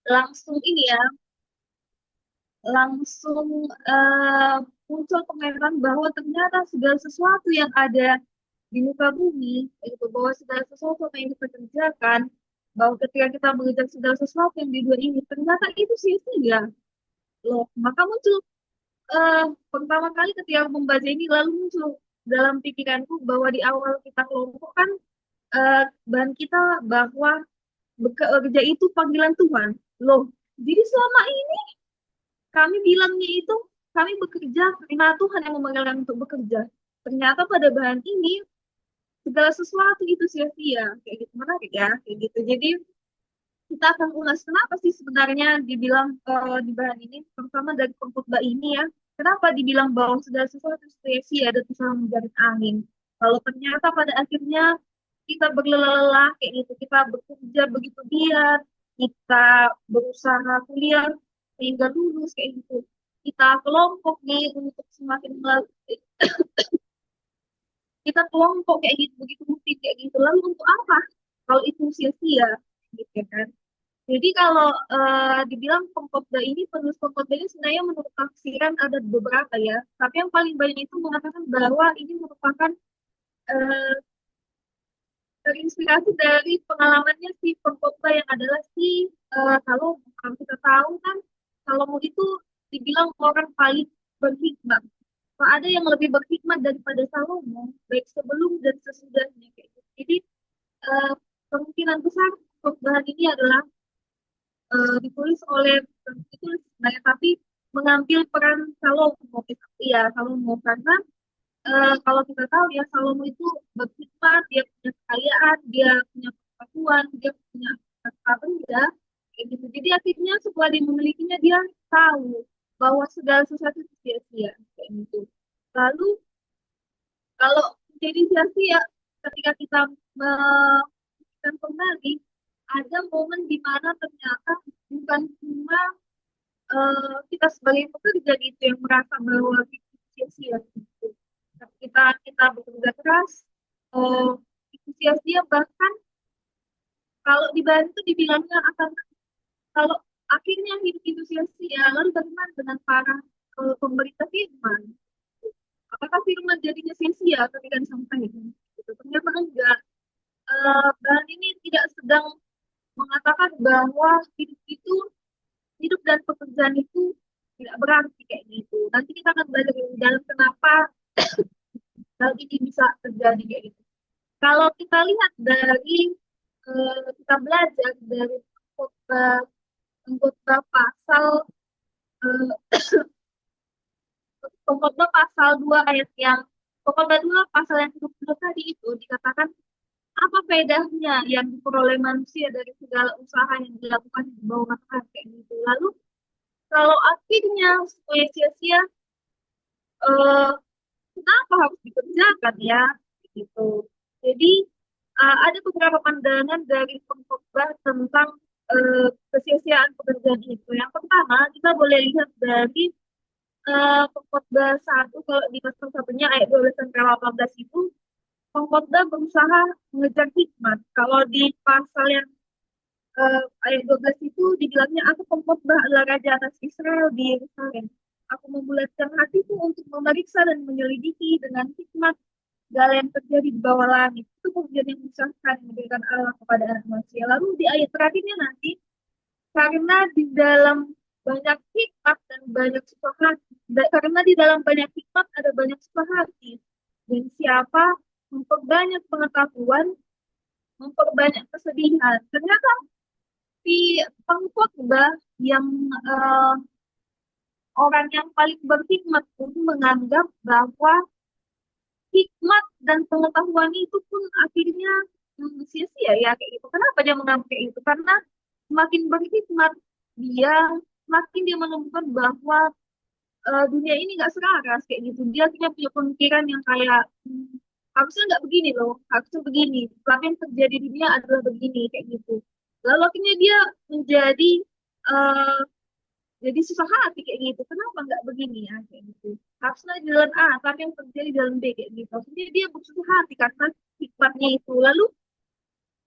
langsung ini ya, langsung muncul pengetahuan bahwa ternyata segala sesuatu yang ada di muka bumi, itu bahwa segala sesuatu yang kita kerjakan, bahwa ketika kita mengejar segala sesuatu yang di dunia ini, ternyata itu sia-sia loh. Maka muncul eh, pertama kali ketika membaca ini, lalu muncul dalam pikiranku bahwa di awal kita kelompok kan bahan kita bahwa bekerja itu panggilan Tuhan. Loh, jadi selama ini kami bilangnya itu kami bekerja karena Tuhan yang memanggilkan untuk bekerja. Ternyata pada bahan ini segala sesuatu itu sia-sia. Kayak gitu, menarik ya, kayak gitu. Jadi kita akan ulas kenapa sih sebenarnya dibilang di bahan ini, terutama dari pengkhotbah ini ya, kenapa dibilang bahwa segala sesuatu sia-sia dan bisa menjadi angin. Kalau ternyata pada akhirnya kita berlelah kayak gitu, kita bekerja begitu giat, kita berusaha kuliah sehingga lulus kayak gitu. Kita kelompok nih untuk semakin kita kelompok kayak gitu, begitu mesti kayak gitu. Lalu untuk apa? Kalau itu sia-sia, gitu ya kan? Jadi kalau dibilang pengkhotbah ini, penulis pengkhotbah ini sebenarnya menurut tafsiran ada beberapa ya. Tapi yang paling banyak itu mengatakan bahwa ini merupakan eh, terinspirasi dari pengalamannya si pengkhotbah yang adalah si Salomo. Kalau kita tahu kan Salomo itu dibilang orang paling berhikmat. Kalau ada yang lebih berhikmat daripada Salomo, baik sebelum dan sesudahnya kayak gitu. Jadi eh, kemungkinan besar khotbah ini adalah ditulis oleh bukan ditulis sebenarnya tapi mengambil peran Salomo ya Salomo karena kalau kita tahu ya Salomo itu berhikmat, dia punya kekayaan, dia punya pengetahuan, dia punya kata benda kayak gitu. Jadi akhirnya setelah dia memilikinya dia tahu bahwa segala sesuatu itu sia-sia kayak gitu. Lalu kalau jadi sia-sia ketika kita dan kembali ada momen di mana ternyata bukan cuma kita sebagai pekerja gitu yang merasa bahwa itu sia-sia gitu. Tapi kita bekerja keras, uh, itu sia-sia bahkan kalau dibantu dibilangnya akan kalau akhirnya hidup itu sia-sia, lalu bagaimana dengan para pemerintah firman? Apakah firman jadinya sia-sia ketika disampaikan? Gitu. Ternyata enggak. Bahan ini tidak sedang mengatakan bahwa hidup dan pekerjaan itu tidak berarti kayak gitu. Nanti kita akan belajar lebih dalam kenapa hal ini bisa terjadi kayak gitu. Kalau kita lihat dari kita belajar dari khotbah khotbah pasal khotbah pasal 2 ayat yang khotbah 2 pasal yang 20 tadi itu dikatakan apa bedanya yang diperoleh manusia dari segala usaha yang dilakukan di bawah matahari kayak gitu. Lalu kalau akhirnya semuanya sia-sia, eh, kenapa harus dikerjakan ya gitu. Jadi ada beberapa pandangan dari pengkhotbah tentang kesia-siaan pekerjaan itu. Yang pertama kita boleh lihat dari pengkhotbah satu, kalau di pasal satunya ayat 12 sampai 18 itu pengkhotbah berusaha mengejar hikmat. Kalau di pasal yang ayat 12 itu dibilangnya aku pengkhotbah adalah raja atas Israel di Yerusalem. Aku membulatkan hatiku untuk memeriksa dan menyelidiki dengan hikmat segala yang terjadi di bawah langit. Itu pekerjaan yang mengusahakan memberikan Allah kepada anak manusia. Lalu di ayat terakhirnya nanti, karena di dalam banyak hikmat dan banyak suka hati, karena di dalam banyak hikmat ada banyak suka hati. Dan siapa memperbanyak pengetahuan, memperbanyak kesedihan. Ternyata si pengkhotbah yang eh, orang yang paling berhikmat pun menganggap bahwa hikmat dan pengetahuan itu pun akhirnya sia-sia ya kayak gitu. Kenapa dia menganggap kayak itu? Karena semakin berhikmat dia, semakin dia menemukan bahwa dunia ini nggak selaras kayak gitu. Dia akhirnya punya pemikiran yang kayak harusnya nggak begini loh, harusnya begini. Tapi yang terjadi di dunia adalah begini kayak gitu. Lalu akhirnya dia menjadi eh, jadi susah hati kayak gitu. Kenapa nggak begini ya kayak gitu? Harusnya di jalan A, tapi yang terjadi di jalan B kayak gitu. Jadi dia bersusah hati karena hikmatnya itu. Lalu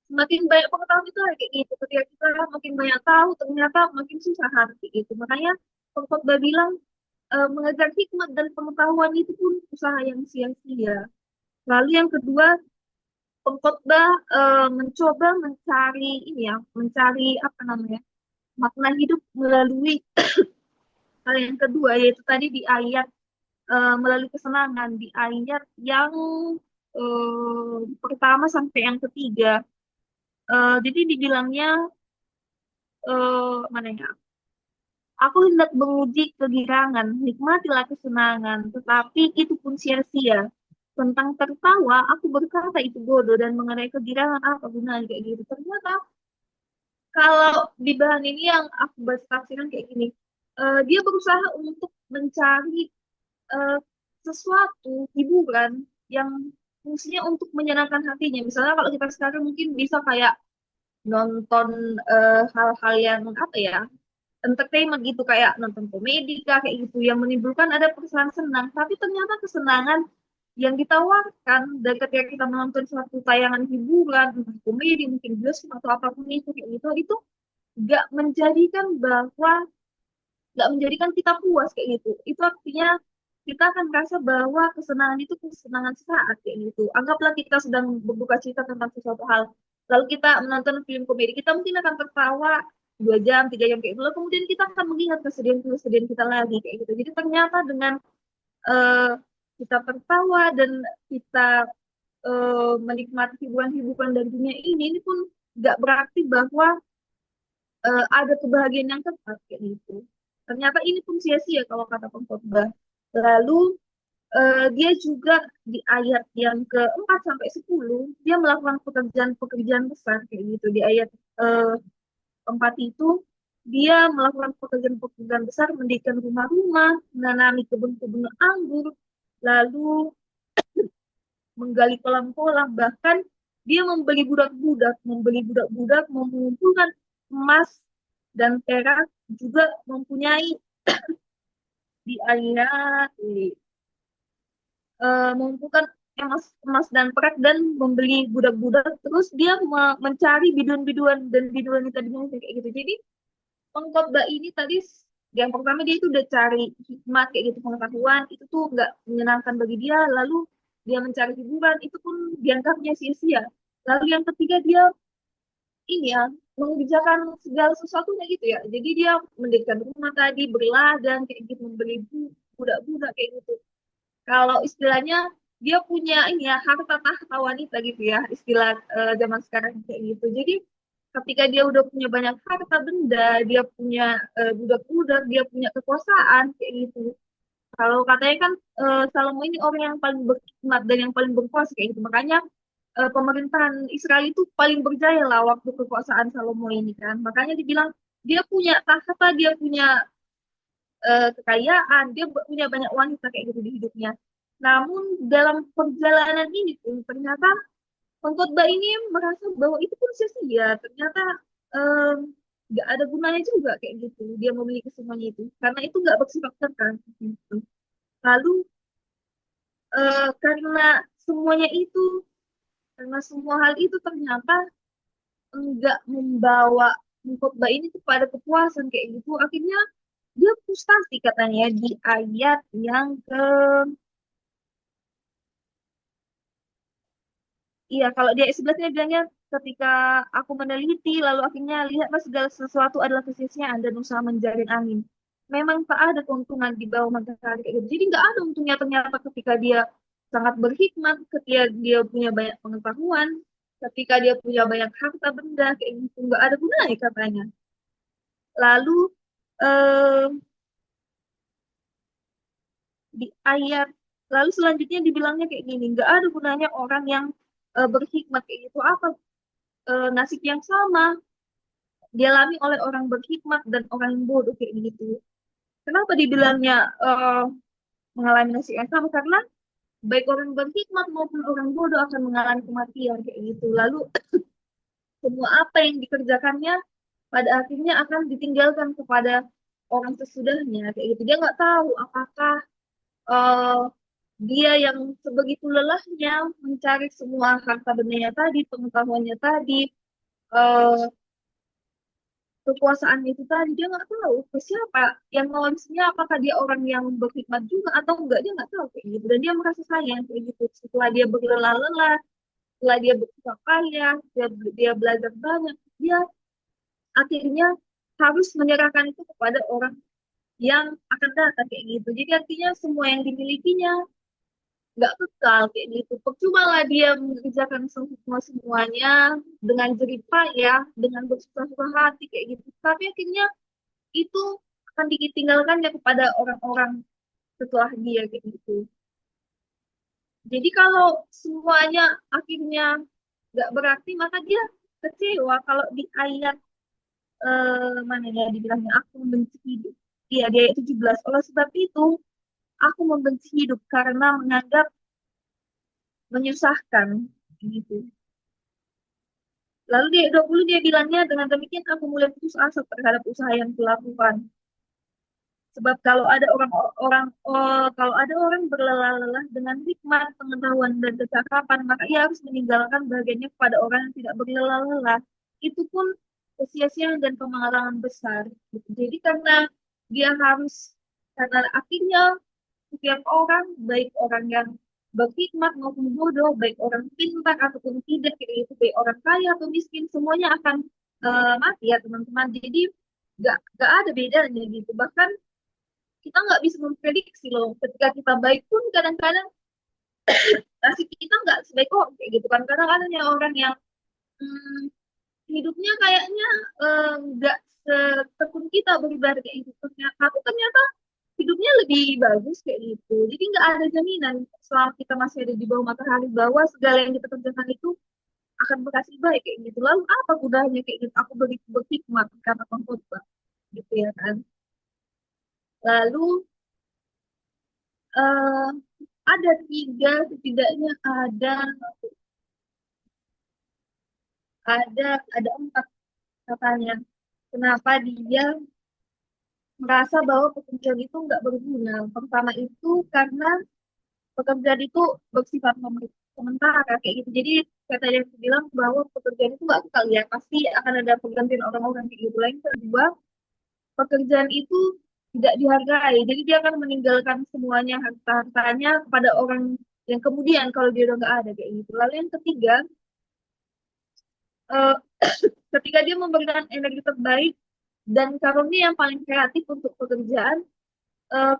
semakin banyak pengetahuan itu kayak gitu. Ketika kita makin banyak tahu, ternyata makin susah hati gitu. Makanya pengkhotbah bilang mengejar hikmat dan pengetahuan itu pun usaha yang sia-sia. Lalu yang kedua, pengkhotbah mencoba mencari ini ya, mencari apa namanya, makna hidup melalui hal yang kedua, yaitu tadi di ayat melalui kesenangan di ayat yang pertama sampai yang ketiga. Jadi dibilangnya mana ya? Aku hendak menguji kegirangan, nikmatilah kesenangan, tetapi itu pun sia-sia. Tentang tertawa, aku berkata itu bodoh dan mengenai kegirangan apa gunanya kayak gitu. Ternyata kalau di bahan ini yang aku bahas tafsiran kayak gini, dia berusaha untuk mencari eh, sesuatu hiburan yang fungsinya untuk menyenangkan hatinya. Misalnya kalau kita sekarang mungkin bisa kayak nonton hal-hal yang apa ya, entertainment gitu kayak nonton komedi kah, kayak gitu yang menimbulkan ada perasaan senang. Tapi ternyata kesenangan yang ditawarkan dari ketika kita menonton suatu tayangan hiburan, entah komedi, mungkin bioskop atau apapun itu kayak gitu, itu nggak menjadikan bahwa nggak menjadikan kita puas kayak gitu. Itu artinya kita akan merasa bahwa kesenangan itu kesenangan sesaat kayak gitu. Anggaplah kita sedang berduka cita tentang sesuatu hal. Lalu kita menonton film komedi, kita mungkin akan tertawa 2 jam, 3 jam kayak gitu. Lalu kemudian kita akan mengingat kesedihan-kesedihan kita lagi kayak gitu. Jadi ternyata dengan eh, kita tertawa dan kita menikmati hiburan-hiburan dari dunia ini pun nggak berarti bahwa ada kebahagiaan yang tetap kayak gitu. Ternyata ini pun sia-sia kalau kata pengkhotbah. Lalu dia juga di ayat yang keempat sampai 10 dia melakukan pekerjaan-pekerjaan besar kayak gitu. Di ayat eh, 4 itu dia melakukan pekerjaan-pekerjaan besar, mendirikan rumah-rumah, menanami kebun-kebun anggur, lalu menggali kolam-kolam, bahkan dia membeli budak-budak, mengumpulkan emas dan perak, juga mempunyai di ayat mengumpulkan emas, emas dan perak dan membeli budak-budak, terus dia mencari biduan-biduan dan biduan itu tadi kayak gitu. Jadi pengkhotbah ini tadi yang pertama dia itu udah cari hikmat kayak gitu, pengetahuan itu tuh nggak menyenangkan bagi dia, lalu dia mencari hiburan itu pun dianggapnya sia-sia. Lalu yang ketiga dia ini ya mengerjakan segala sesuatunya gitu ya. Jadi dia mendirikan rumah tadi, berladang kayak gitu, membeli budak-budak kayak gitu. Kalau istilahnya dia punya ini ya harta tahta wanita gitu ya, istilah zaman sekarang kayak gitu. Jadi ketika dia udah punya banyak harta benda, dia punya budak-budak, dia punya kekuasaan kayak gitu. Kalau katanya kan Salomo ini orang yang paling berhikmat dan yang paling berkuasa kayak gitu. Makanya pemerintahan Israel itu paling berjaya lah waktu kekuasaan Salomo ini kan. Makanya dibilang dia punya tahta, dia punya kekayaan, dia punya banyak wanita kayak gitu di hidupnya. Namun dalam perjalanan ini pun ternyata pengkhotbah ini merasa bahwa itu pun sia-sia. Ternyata em, nggak ada gunanya juga kayak gitu. Dia memiliki semuanya itu karena itu nggak bersifat kekal gitu. Lalu karena semuanya itu, karena semua hal itu ternyata enggak membawa pengkhotbah ini kepada kepuasan kayak gitu. Akhirnya dia frustasi katanya di ayat yang ke iya, kalau dia 11 dia bilangnya ketika aku meneliti lalu akhirnya lihatlah segala sesuatu adalah kesia-siaan dan usaha menjaring angin. Memang tak ada keuntungan di bawah matahari kayak gitu. Jadi nggak ada untungnya ternyata ketika dia sangat berhikmat, ketika dia punya banyak pengetahuan, ketika dia punya banyak harta benda kayak gitu nggak ada gunanya katanya. Lalu eh, di ayat lalu selanjutnya dibilangnya kayak gini, nggak ada gunanya orang yang berhikmat kayak gitu. Apa nasib yang sama dialami oleh orang berhikmat dan orang yang bodoh kayak gitu. Kenapa dibilangnya mengalami nasib yang sama? Karena baik orang berhikmat maupun orang bodoh akan mengalami kematian kayak gitu. Lalu semua apa yang dikerjakannya pada akhirnya akan ditinggalkan kepada orang sesudahnya kayak gitu. Dia nggak tahu apakah eh, dia yang sebegitu lelahnya mencari semua harta bendanya tadi, pengetahuannya tadi, eh, kekuasaan itu tadi dia nggak tahu ke siapa yang ngawasinya, apakah dia orang yang berkhidmat juga atau enggak, dia nggak tahu kayak gitu, dan dia merasa sayang kayak gitu. Setelah dia berlelah-lelah, setelah dia bersusah payah, dia belajar banyak, dia akhirnya harus menyerahkan itu kepada orang yang akan datang kayak gitu. Jadi artinya semua yang dimilikinya nggak kekal kayak gitu. Percuma lah dia mengerjakan semuanya dengan jerih payah, dengan bersusah-susah hati kayak gitu. Tapi akhirnya itu akan ditinggalkan ya kepada orang-orang setelah dia kayak gitu. Jadi kalau semuanya akhirnya nggak berarti, maka dia kecewa. Kalau di ayat mana ya dibilangnya, aku membenci hidup. Iya, di ayat 17. Oleh sebab itu, aku membenci hidup karena menganggap menyusahkan gitu. Lalu di ayat 20 dia bilangnya, dengan demikian aku mulai putus asa terhadap usaha yang kulakukan. Sebab kalau ada orang berlelah-lelah dengan hikmat, pengetahuan dan kecakapan, maka ia harus meninggalkan bagiannya kepada orang yang tidak berlelah-lelah. Itu pun sia-sia dan pengalaman besar. Gitu. Jadi dia harus karena akhirnya setiap orang, baik orang yang berhikmat maupun bodoh, baik orang pintar ataupun tidak, kayak gitu, baik orang kaya atau miskin, semuanya akan mati ya teman-teman. Jadi nggak ada bedanya gitu. Bahkan kita nggak bisa memprediksi loh. Ketika kita baik pun kadang-kadang nasib kita nggak sebaik kok kayak gitu kan. Kadang-kadang ada orang yang hmm, hidupnya kayaknya nggak setekun kita beribadah kayak gitu. Tapi ternyata hidupnya lebih bagus kayak gitu. Jadi nggak ada jaminan selama kita masih ada di bawah matahari bahwa segala yang kita kerjakan itu akan berhasil baik kayak gitu. Lalu apa gunanya kayak gitu? Aku berhikmat karena pengkhotbah gitu ya kan. Lalu eh, ada tiga, setidaknya ada empat katanya. Kenapa dia merasa bahwa pekerjaan itu nggak berguna? Pertama itu karena pekerjaan itu bersifat sementara kayak gitu. Jadi kata yang bilang bahwa pekerjaan itu nggak kekal ya, pasti akan ada pergantian orang-orang kayak gitu. Lain kedua, pekerjaan itu tidak dihargai. Jadi dia akan meninggalkan semuanya harta-hartanya kepada orang yang kemudian kalau dia udah nggak ada kayak gitu. Lalu yang ketiga, eh, ketika dia memberikan energi terbaik dan karunia yang paling kreatif untuk pekerjaan,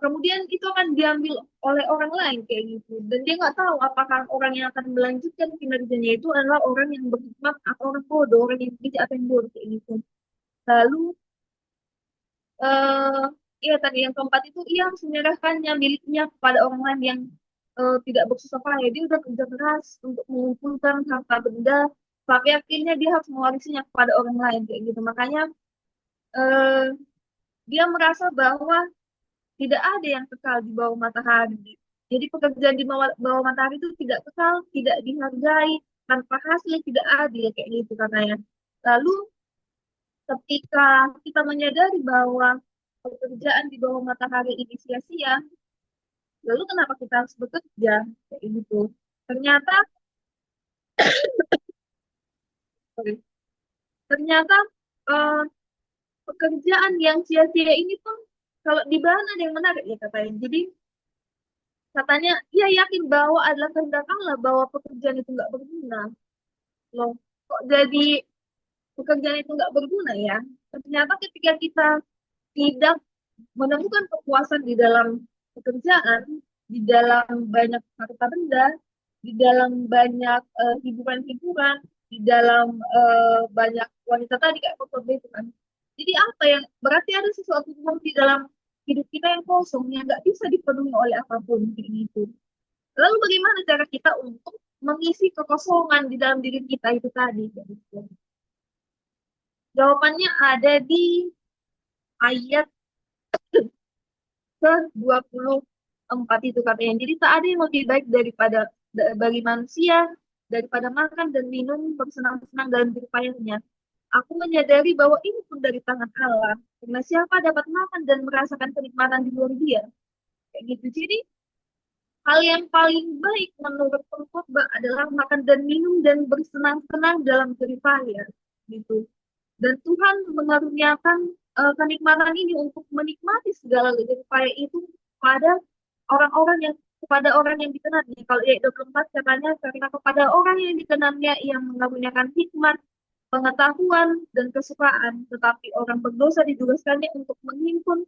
kemudian itu akan diambil oleh orang lain kayak gitu. Dan dia nggak tahu apakah orang yang akan melanjutkan kinerjanya itu adalah orang yang berhikmat atau orang bodoh, orang yang bijak atau yang bodoh kayak gitu. Lalu eh ya tadi yang keempat itu ia harus menyerahkannya miliknya kepada orang lain yang tidak bersusah payah. Dia udah kerja keras untuk mengumpulkan harta benda, tapi akhirnya dia harus mewarisinya kepada orang lain kayak gitu. Makanya eh, dia merasa bahwa tidak ada yang kekal di bawah matahari. Jadi pekerjaan di bawah matahari itu tidak kekal, tidak dihargai, tanpa hasil tidak adil kayak gitu katanya. Lalu ketika kita menyadari bahwa pekerjaan di bawah matahari ini sia-sia, lalu kenapa kita harus bekerja kayak gitu? Ternyata, sorry, ternyata eh, pekerjaan yang sia-sia ini pun kalau di bahan ada yang menarik ya katanya. Jadi katanya ia yakin bahwa adalah kehendak Allah bahwa pekerjaan itu nggak berguna. Loh, kok jadi pekerjaan itu nggak berguna ya? Ternyata ketika kita tidak menemukan kepuasan di dalam pekerjaan, di dalam banyak harta benda, di dalam banyak hiburan-hiburan, di dalam banyak wanita tadi kayak foto itu kan. Jadi apa yang berarti ada sesuatu yang di dalam hidup kita yang kosong yang nggak bisa dipenuhi oleh apapun kayak gitu. Lalu bagaimana cara kita untuk mengisi kekosongan di dalam diri kita itu tadi? Kayak gitu. Jawabannya ada di ayat ke-24 itu katanya. Jadi tak ada yang lebih baik bagi manusia daripada makan dan minum bersenang-senang dalam jerih payahnya. Aku menyadari bahwa ini pun dari tangan Allah. Karena siapa dapat makan dan merasakan kenikmatan di luar dia. Kayak gitu. Jadi hal yang paling baik menurut pengkhotbah adalah makan dan minum dan bersenang-senang dalam jerih payah. gitu. Dan Tuhan mengaruniakan kenikmatan ini untuk menikmati segala upaya itu pada orang-orang yang kepada orang yang dikenalnya. Kalau ayat 24 katanya karena kepada orang yang dikenalnya yang mengaruniakan hikmat, pengetahuan, dan kesukaan, tetapi orang berdosa ditugaskannya untuk menghimpun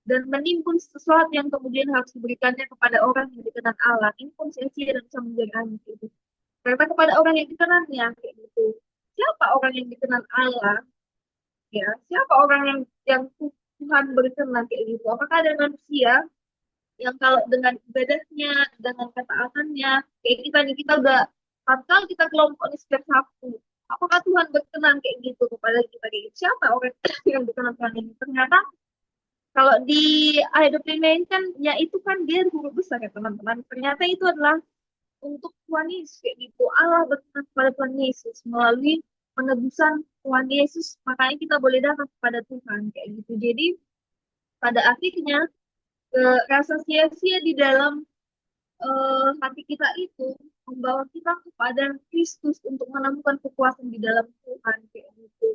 dan menimbun sesuatu yang kemudian harus diberikannya kepada orang yang dikenal Allah. Ini pun sia-sia dan bisa menjadi aneh gitu. Karena kepada orang yang dikenalnya kayak gitu. Siapa orang yang dikenal Allah? Ya, siapa orang yang Tuhan berkenan kayak gitu? Apakah ada manusia yang kalau dengan ibadahnya, dengan ketaatannya, kayak kita nih kita udah fatal kita kelompok di setiap Sabtu. Apakah Tuhan berkenan kayak gitu kepada kita kayak gitu? Siapa orang yang berkenan Tuhan ini? Ternyata kalau di ayat 25 ini kan, ya itu kan dia guru besar ya teman-teman. Ternyata itu adalah untuk Tuhan Yesus kayak gitu. Allah berkenan kepada Tuhan Yesus melalui penebusan Tuhan Yesus, makanya kita boleh datang kepada Tuhan kayak gitu. Jadi pada akhirnya rasa sia-sia di dalam hati kita itu membawa kita kepada Kristus untuk menemukan kepuasan di dalam Tuhan kayak gitu.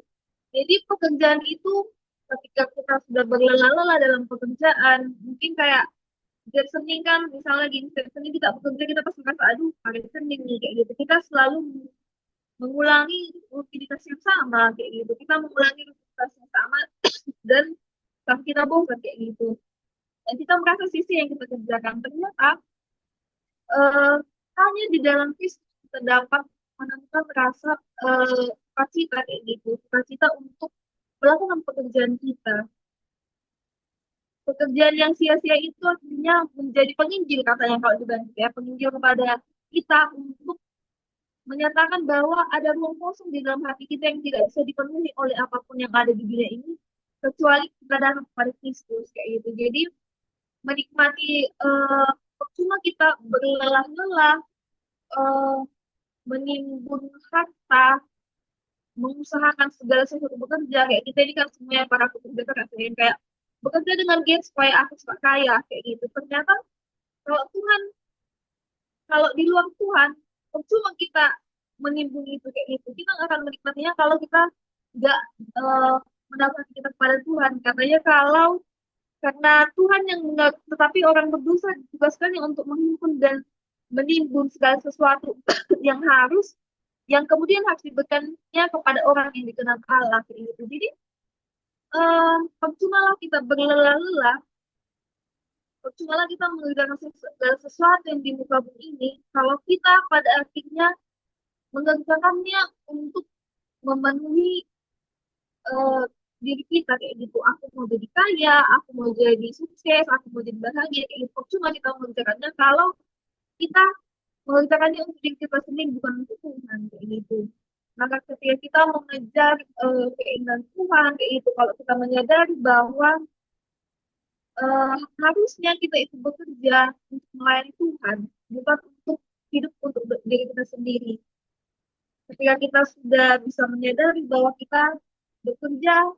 Jadi pekerjaan itu ketika kita sudah berlelah-lelah dalam pekerjaan, mungkin kayak hari Senin kan misalnya gini, hari Senin kita bekerja kita pasti merasa aduh hari Senin nih kayak gitu. Kita selalu mengulangi rutinitas yang sama kayak gitu. Kita mengulangi rutinitas yang sama dan sampai kita bosan kayak gitu. Dan kita merasa sisi yang kita kerjakan ternyata eh, hanya di dalam Kristus kita dapat menemukan rasa sukacita kayak gitu, sukacita untuk melakukan pekerjaan kita. Pekerjaan yang sia-sia itu artinya menjadi penginjil katanya kalau dibantu ya, penginjil kepada kita untuk menyatakan bahwa ada ruang kosong di dalam hati kita yang tidak bisa dipenuhi oleh apapun yang ada di dunia ini kecuali kita datang kepada Kristus kayak gitu. Jadi menikmati cuma kita berlelah-lelah eh, menimbun harta, mengusahakan segala sesuatu bekerja kayak kita ini kan semuanya para pekerja keras ya, yang kayak bekerja dengan giat supaya aku cepat kaya kayak gitu. Ternyata kalau Tuhan, kalau di luar Tuhan, cuma kita menimbun itu kayak gitu, kita nggak akan menikmatinya kalau kita nggak eh, mendapatkan kita kepada Tuhan. Katanya kalau karena Tuhan yang tetapi orang berdosa ditugaskannya untuk menghimpun dan menimbun segala sesuatu yang harus yang kemudian harus diberikannya kepada orang yang dikenal Allah kayak gitu. Jadi percumalah kita berlelah-lelah, percumalah kita mengerjakan segala sesuatu yang di muka bumi ini kalau kita pada akhirnya mengerjakannya untuk memenuhi eh, diri kita kayak gitu. Aku mau jadi kaya, aku mau jadi sukses, aku mau jadi bahagia kayak gitu. Cuma kita mengerjakannya kalau kita mengerjakannya untuk diri kita sendiri bukan untuk Tuhan kayak gitu. Maka ketika kita mengejar keinginan Tuhan kayak gitu, kalau kita menyadari bahwa eh, harusnya kita itu bekerja untuk melayani Tuhan, bukan untuk hidup untuk diri kita sendiri. Ketika kita sudah bisa menyadari bahwa kita bekerja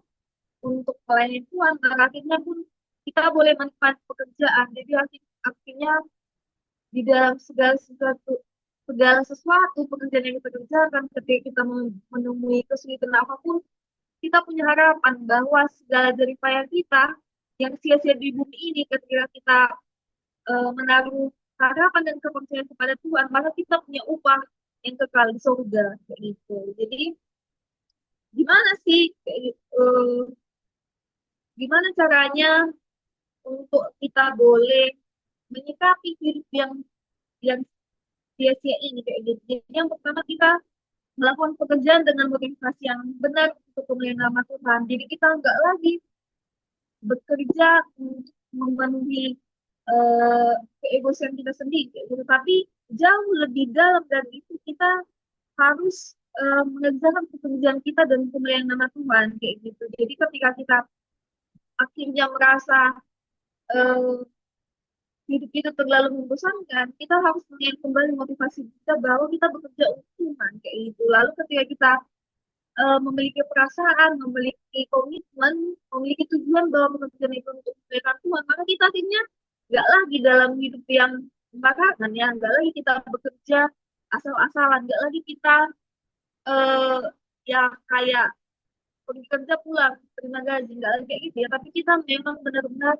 untuk melayani Tuhan, maka akhirnya pun kita boleh menikmati pekerjaan. Jadi akhirnya di dalam segala sesuatu pekerjaan yang kita kerjakan, ketika kita menemui kesulitan apapun, kita punya harapan bahwa segala jerih payah kita yang sia-sia di bumi ini, ketika kita menaruh harapan dan kepercayaan kepada Tuhan, maka kita punya upah yang kekal di surga kayak gitu. Jadi gimana sih kayak gitu, gimana caranya untuk kita boleh menyikapi hidup yang sia-sia ini kayak gitu. Jadi yang pertama kita melakukan pekerjaan dengan motivasi yang benar untuk kemuliaan nama Tuhan. Jadi kita nggak lagi bekerja untuk memenuhi eh, keegoisan kita sendiri, kayak gitu. Tapi jauh lebih dalam dari itu kita harus mengerjakan pekerjaan kita dan kemuliaan nama Tuhan kayak gitu. Jadi ketika kita akhirnya merasa eh, hidup kita terlalu membosankan, kita harus melihat kembali motivasi kita bahwa kita bekerja untuk Tuhan kayak gitu. Lalu ketika kita memiliki perasaan, memiliki komitmen, memiliki tujuan bahwa pekerjaan itu untuk kebaikan Tuhan, maka kita akhirnya nggak lagi dalam hidup yang sembarangan ya, nggak lagi kita bekerja asal-asalan, nggak lagi kita eh, ya kayak pergi kerja pulang terima gaji nggak lagi kayak gitu ya, tapi kita memang benar-benar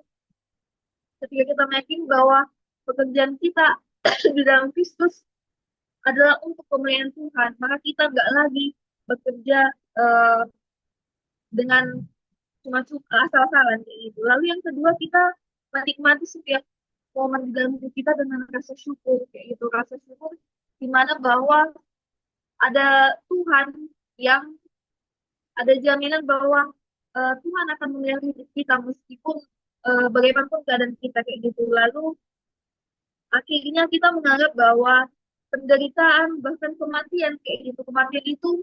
ketika kita making bahwa pekerjaan kita di dalam Kristus adalah untuk kemuliaan Tuhan, maka kita nggak lagi bekerja eh, dengan cuma asal-asalan kayak gitu. Lalu yang kedua, kita menikmati setiap momen di dalam hidup kita dengan rasa syukur kayak gitu, rasa syukur di mana bahwa ada Tuhan yang ada jaminan bahwa Tuhan akan memelihara hidup kita meskipun bagaimanapun keadaan kita kayak gitu. Lalu akhirnya kita menganggap bahwa penderitaan bahkan kematian kayak gitu, kematian itu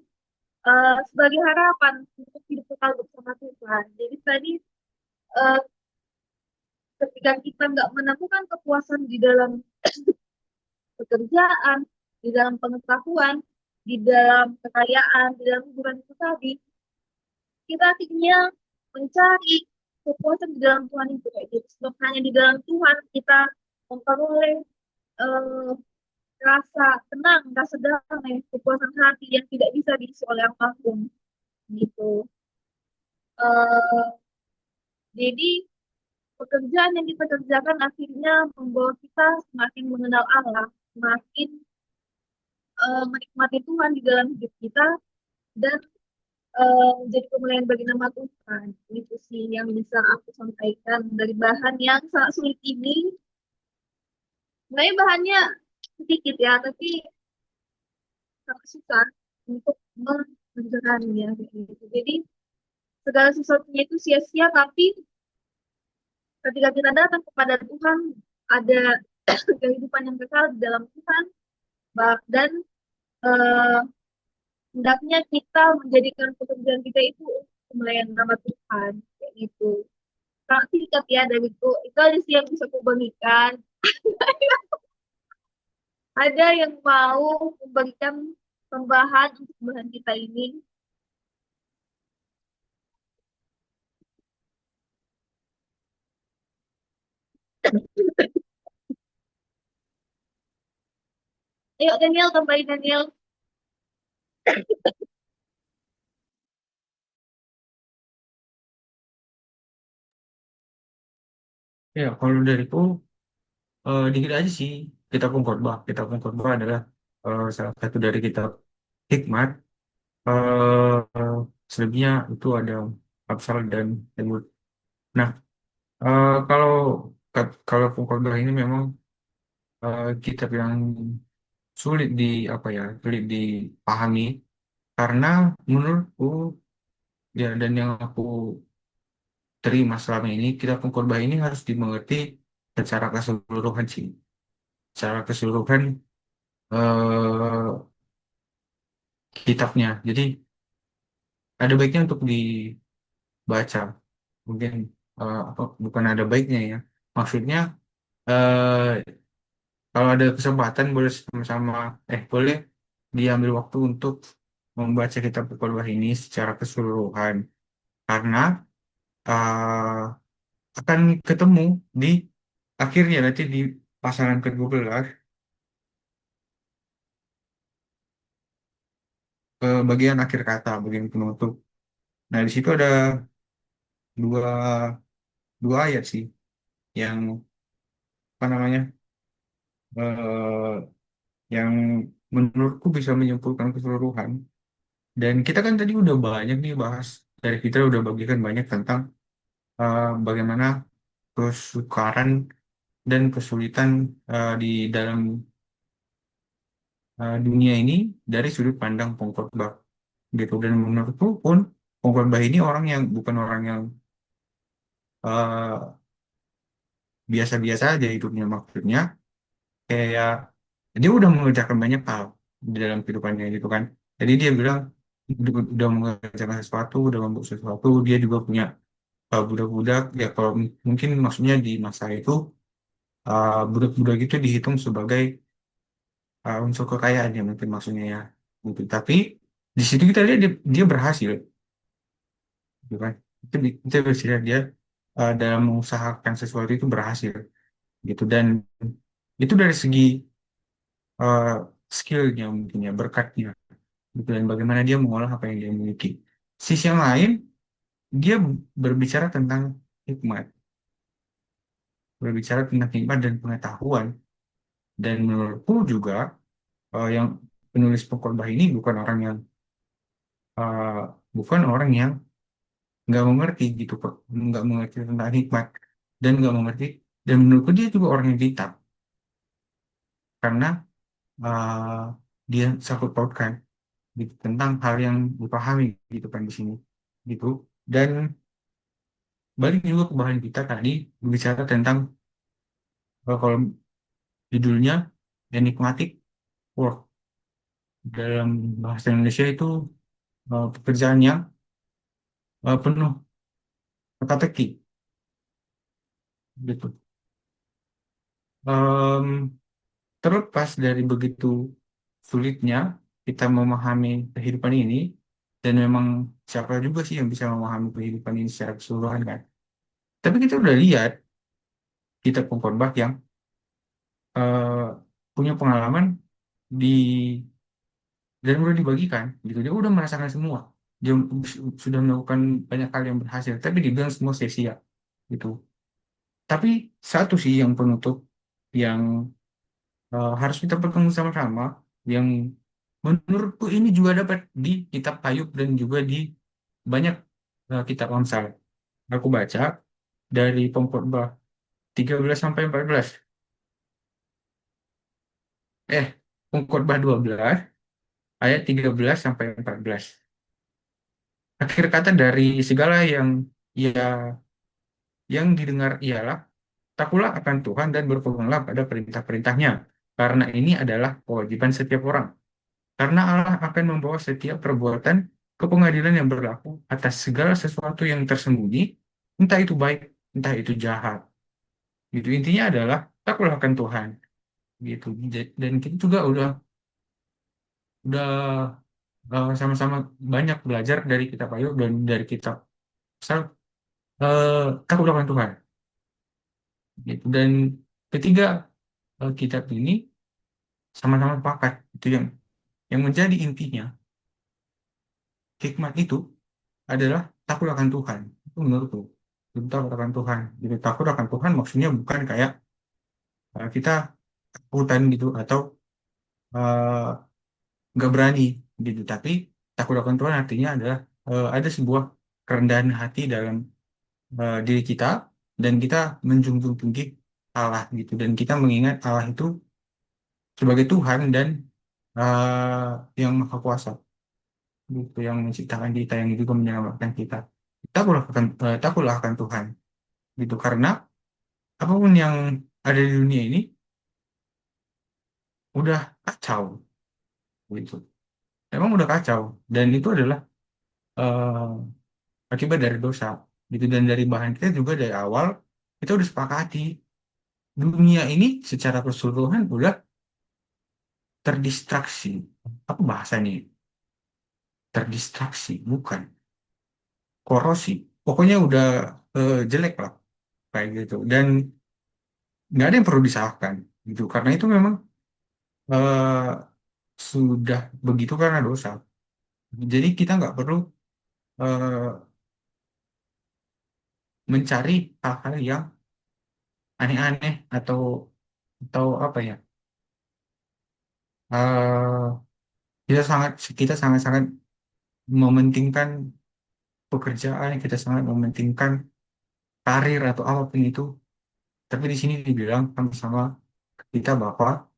sebagai harapan untuk hidup kekal bersama Tuhan. Jadi tadi eh, ketika kita nggak menemukan kepuasan di dalam pekerjaan, di dalam pengetahuan, di dalam kekayaan, di dalam hiburan itu tadi, kita akhirnya mencari kepuasan di dalam Tuhan itu kayak gitu. Sebab hanya di dalam Tuhan kita memperoleh eh, rasa tenang, rasa damai, kepuasan hati yang tidak bisa diisi oleh apapun gitu. Eh, jadi pekerjaan yang kita kerjakan akhirnya membawa kita semakin mengenal Allah, semakin menikmati Tuhan di dalam hidup kita dan menjadi kemuliaan bagi nama Tuhan. Itu sih yang bisa aku sampaikan dari bahan yang sangat sulit ini. Sebenarnya bahannya sedikit ya, tapi sangat susah untuk mengerjakannya. Gitu. Jadi segala sesuatunya itu sia-sia, tapi ketika kita datang kepada Tuhan, ada kehidupan yang kekal di dalam Tuhan, dan eh, hendaknya kita menjadikan pekerjaan kita itu untuk kemuliaan nama Tuhan, kayak gitu. Sangat singkat ya dari itu aja sih yang bisa aku bagikan. Ada yang mau membagikan tambahan untuk bahan kita ini? Ayo Daniel, tambahin Daniel. Ya, kalau dariku dikit aja sih. Kita pun khotbah adalah salah satu dari kitab hikmat. Selebihnya itu ada Absal dan Hebrew. Nah, kalau kalau pun ini memang kitab yang sulit dipahami karena menurutku ya dan yang aku terima selama ini kitab pun ini harus dimengerti secara keseluruhan sih. Secara keseluruhan eh, kitabnya. Jadi ada baiknya untuk dibaca. Mungkin bukan ada baiknya ya. Maksudnya eh, kalau ada kesempatan boleh sama-sama boleh diambil waktu untuk membaca kitab Al ini secara keseluruhan karena eh, akan ketemu di akhirnya nanti di pasangan ke-12 bagian akhir kata, bagian penutup. Nah, di situ ada dua dua ayat sih yang apa namanya yang menurutku bisa menyimpulkan keseluruhan. Dan kita kan tadi udah banyak nih bahas dari kita udah bagikan banyak tentang bagaimana kesukaran dan kesulitan di dalam dunia ini dari sudut pandang pengkhotbah gitu. Dan menurutku pun pengkhotbah ini orang yang bukan orang yang eh, biasa-biasa aja hidupnya maksudnya kayak dia udah mengerjakan banyak hal di dalam kehidupannya gitu kan. Jadi dia bilang udah mengerjakan sesuatu, udah membuat sesuatu, dia juga punya budak-budak ya kalau mungkin maksudnya di masa itu budak-budak itu dihitung sebagai unsur kekayaan ya mungkin maksudnya ya. Mungkin. Tapi di situ kita lihat dia berhasil, gitu kan? Itu bisa lihat dia dalam mengusahakan sesuatu itu berhasil gitu dan itu dari segi uh, skillnya mungkin ya berkatnya gitu, dan bagaimana dia mengolah apa yang dia miliki. Sisi yang lain, dia berbicara tentang hikmat, berbicara tentang hikmat dan pengetahuan. Dan menurutku juga yang penulis Pengkhotbah ini uh, bukan orang yang nggak mengerti gitu kok, nggak mengerti tentang hikmat dan nggak mengerti. Dan menurutku dia juga orang yang pintar karena uh, dia sangkut pautkan gitu, tentang hal yang dipahami gitu kan di sini gitu. Dan balik juga ke bahan kita tadi berbicara tentang kalau judulnya enigmatic work, dalam bahasa Indonesia itu pekerjaan yang penuh teka-teki gitu. Em, Terlepas dari begitu sulitnya kita memahami kehidupan ini, dan memang siapa juga sih yang bisa memahami kehidupan ini secara keseluruhan kan. Tapi kita udah lihat kita pengkhotbah yang eh, punya pengalaman di dan udah dibagikan gitu. Dia udah merasakan semua. Dia sudah melakukan banyak hal yang berhasil, tapi dibilang semua sia-sia gitu. Tapi satu sih yang penutup yang harus kita pegang sama-sama, yang menurutku ini juga dapat di kitab Ayub dan juga di banyak kitab Amsal. Aku baca dari Pengkhotbah 13 sampai 14. Eh, Pengkhotbah 12 ayat 13 sampai 14. Akhir kata dari segala ya yang didengar ialah takutlah akan Tuhan dan berpeganglah pada perintah-perintahnya, karena ini adalah kewajiban setiap orang. Karena Allah akan membawa setiap perbuatan ke pengadilan yang berlaku atas segala sesuatu yang tersembunyi, entah itu baik, entah itu jahat. Gitu. Intinya adalah takutlah akan Tuhan. Gitu. Dan kita juga udah sama-sama banyak belajar dari kitab Ayub dan dari kitab Amsal, takutlah akan Tuhan. Gitu. Dan ketiga kitab ini sama-sama sepakat. Itu yang menjadi intinya. Hikmat itu adalah takut akan Tuhan. Itu menurutku. Itu takut akan Tuhan. Jadi takut akan Tuhan maksudnya bukan kayak kita takutan gitu atau eh, nggak berani gitu. Tapi takut akan Tuhan artinya adalah ada sebuah kerendahan hati dalam diri kita, dan kita menjunjung tinggi Allah gitu. Dan kita mengingat Allah itu sebagai Tuhan dan yang maha kuasa gitu, yang menciptakan kita, yang juga menyelamatkan kita. Takutlah akan Tuhan gitu, karena apapun yang ada di dunia ini udah kacau gitu. Emang udah kacau, dan itu adalah akibat dari dosa gitu. Dan dari bahan kita juga dari awal kita udah sepakati dunia ini secara keseluruhan udah terdistraksi. Apa bahasanya? Terdistraksi, bukan korosi. Pokoknya udah jelek lah kayak gitu. Dan nggak ada yang perlu disalahkan gitu. Karena itu memang eh, sudah begitu karena dosa. Jadi kita nggak perlu eh, mencari hal-hal yang aneh-aneh atau apa ya? eh, kita sangat-sangat mementingkan pekerjaan, kita sangat mementingkan karir atau apapun itu. Tapi di sini dibilang sama-sama kita bahwa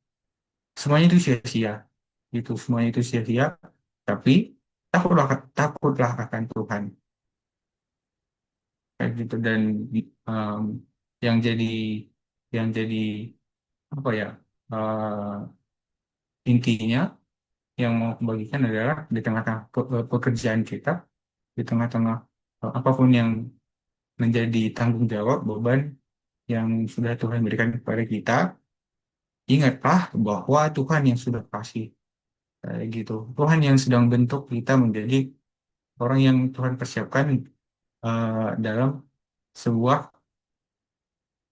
semuanya itu sia-sia. Itu semuanya itu sia-sia. Tapi takutlah akan Tuhan kayak gitu. Dan em, yang jadi yang jadi apa ya, intinya yang mau aku bagikan adalah di tengah-tengah pekerjaan kita, di tengah-tengah apapun yang menjadi tanggung jawab, beban yang sudah Tuhan berikan kepada kita, ingatlah bahwa Tuhan yang sudah kasih kayak gitu. Tuhan yang sedang bentuk kita menjadi orang yang Tuhan persiapkan dalam sebuah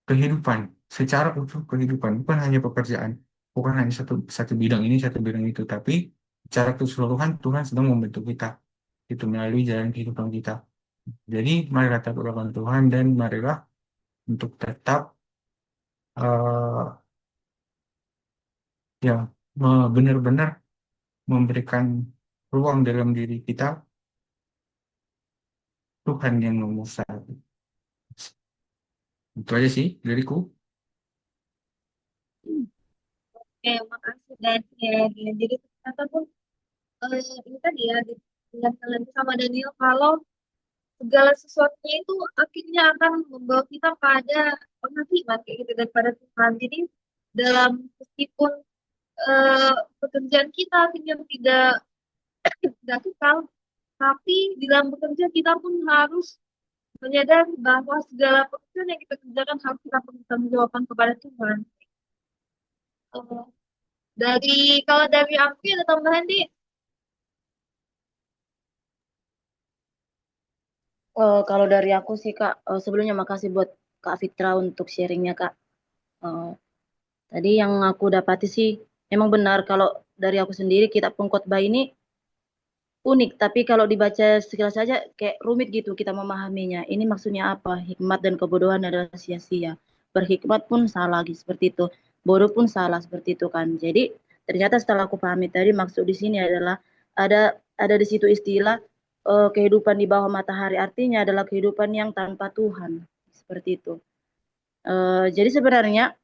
kehidupan, secara utuh kehidupan, bukan hanya pekerjaan, bukan hanya satu satu bidang ini, satu bidang itu, tapi Secara keseluruhan Tuhan sedang membentuk kita itu melalui jalan kehidupan kita. Jadi marilah takut akan Tuhan dan marilah untuk tetap eh, ya benar-benar memberikan ruang dalam diri kita Tuhan yang nomor satu. Itu aja sih dariku. Oke, makasih Daniel. Jadi ternyata pun ini tadi ya dijelaskan sama Daniel kalau segala sesuatunya itu akhirnya akan membawa kita pada penghakiman kayak gitu daripada Tuhan. Jadi dalam meskipun eh, pekerjaan kita akhirnya tidak kekal, tapi di dalam bekerja kita pun harus menyadari bahwa segala pekerjaan yang kita kerjakan harus kita pertanggungjawabkan kepada Tuhan. Eh, kalau dari aku ada tambahan di Kalau dari aku sih Kak, sebelumnya makasih buat Kak Fitra untuk sharingnya Kak. Eh, Tadi yang aku dapati sih emang benar kalau dari aku sendiri kitab pengkhotbah ini unik, tapi kalau dibaca sekilas saja kayak rumit gitu kita memahaminya. Ini maksudnya apa? Hikmat dan kebodohan adalah sia-sia. Berhikmat pun salah gitu seperti itu. Bodoh pun salah seperti itu kan. Jadi ternyata setelah aku pahami tadi maksud di sini adalah ada di situ istilah kehidupan di bawah matahari artinya adalah kehidupan yang tanpa Tuhan seperti itu. Jadi sebenarnya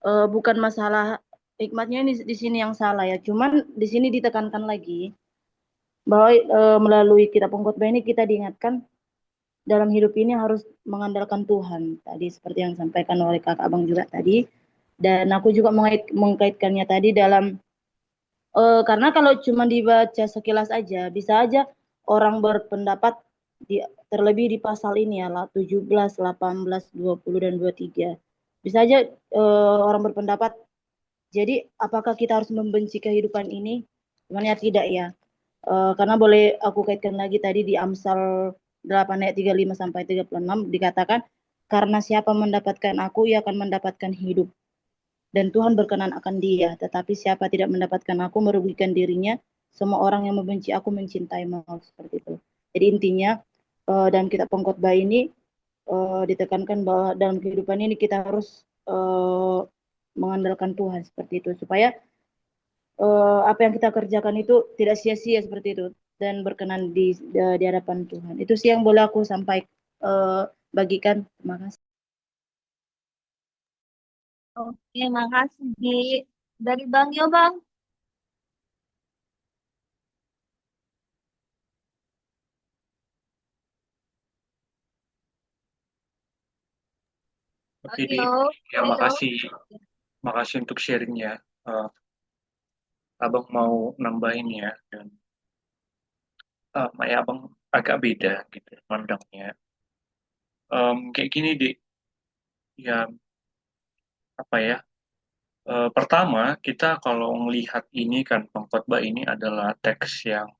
bukan masalah hikmatnya ini di sini yang salah ya. Cuman di sini ditekankan lagi bahwa melalui kitab pengkhotbah ini kita diingatkan dalam hidup ini harus mengandalkan Tuhan. Tadi seperti yang disampaikan oleh kakak abang juga tadi. Dan aku juga mengkaitkannya tadi dalam karena kalau cuma dibaca sekilas aja, bisa aja orang berpendapat di, terlebih di pasal ini ya, 17, 18, 20 dan 23. Bisa aja orang berpendapat, jadi apakah kita harus membenci kehidupan ini? Cuman ya tidak ya. Karena boleh aku kaitkan lagi tadi di Amsal 8 ayat 35 sampai 36 dikatakan karena siapa mendapatkan aku ia akan mendapatkan hidup dan Tuhan berkenan akan dia tetapi siapa tidak mendapatkan aku merugikan dirinya semua orang yang membenci aku mencintai maut seperti itu. Jadi intinya dalam kitab pengkhotbah ini ditekankan bahwa dalam kehidupan ini kita harus mengandalkan Tuhan seperti itu supaya apa yang kita kerjakan itu tidak sia-sia seperti itu dan berkenan di hadapan Tuhan. Itu sih yang boleh aku sampaikan bagikan. Terima kasih. Oke, makasih di dari Bang Yo Bang. Oke, Bang Yo, ya halo. makasih untuk sharingnya. Eh, abang mau nambahin ya, dan ya abang agak beda gitu pandangnya. Kayak gini deh, ya apa ya? Pertama, kita kalau melihat ini kan pengkhotbah ini adalah teks yang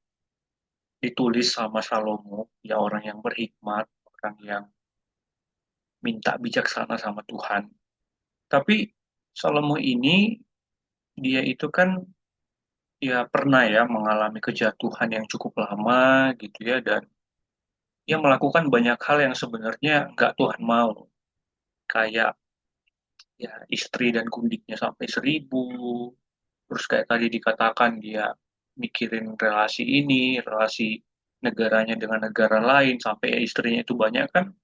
ditulis sama Salomo, ya orang yang berhikmat, orang yang minta bijaksana sama Tuhan. Tapi Salomo ini dia itu kan ya pernah ya mengalami kejatuhan yang cukup lama gitu ya, dan dia melakukan banyak hal yang sebenarnya nggak Tuhan mau, kayak ya istri dan gundiknya sampai 1.000, terus kayak tadi dikatakan dia mikirin relasi ini, relasi negaranya dengan negara lain, sampai ya istrinya itu banyak kan